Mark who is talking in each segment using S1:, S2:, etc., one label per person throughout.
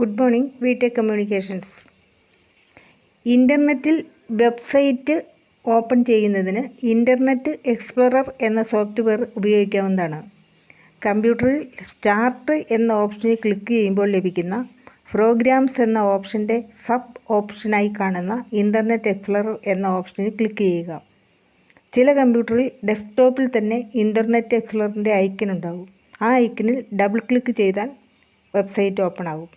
S1: Good morning VTech communications. ഇൻ്റർനെറ്റിൽ website open ചെയ്യുന്നതിന് internet explorer എന്ന സോഫ്റ്റ്വെയർ ഉപയോഗിക്കാവുന്നതാണ്. കമ്പ്യൂട്ടറിൽ സ്റ്റാർട്ട് എന്ന ഓപ്ഷനിൽ ക്ലിക്ക് ചെയ്യുമ്പോൾ ലഭിക്കുന്ന പ്രോഗ്രാംസ് എന്ന ഓപ്ഷൻ്റെ സബ് ഓപ്ഷനായി കാണുന്ന ഇൻ്റർനെറ്റ് എക്സ്പ്ലോറർ എന്ന ഓപ്ഷനിൽ ക്ലിക്ക് ചെയ്യുക. ചില കമ്പ്യൂട്ടറിൽ ഡെസ്ക്ടോപ്പിൽ തന്നെ ഇൻ്റർനെറ്റ് എക്സ്പ്ലോററിൻ്റെ ഐക്കൺ ഉണ്ടാകും. ആ ഐക്കണിൽ ഡബിൾ ക്ലിക്ക് ചെയ്താൽ വെബ്സൈറ്റ് ഓപ്പൺ ആകും.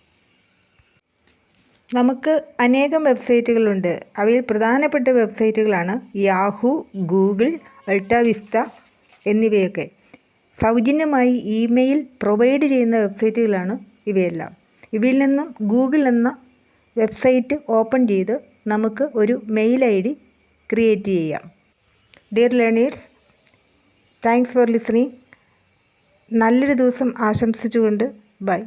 S1: നമുക്ക് അനേകം വെബ്സൈറ്റുകളുണ്ട്. അവയിൽ പ്രധാനപ്പെട്ട വെബ്സൈറ്റുകളാണ് യാഹൂ, ഗൂഗിൾ, അൾട്ടാവിസ്റ്റ എന്നിവയൊക്കെ. സൗജന്യമായി ഇമെയിൽ പ്രൊവൈഡ് ചെയ്യുന്ന വെബ്സൈറ്റുകളാണ് ഇവയെല്ലാം. ഇവയിൽ നിന്നും ഗൂഗിൾ എന്ന വെബ്സൈറ്റ് ഓപ്പൺ ചെയ്ത് നമുക്ക് ഒരു മെയിൽ ID ക്രിയേറ്റ് ചെയ്യാം. Dear learners, thanks for listening. നല്ലൊരു ദിവസം ആശംസിച്ചുകൊണ്ട് ബൈ.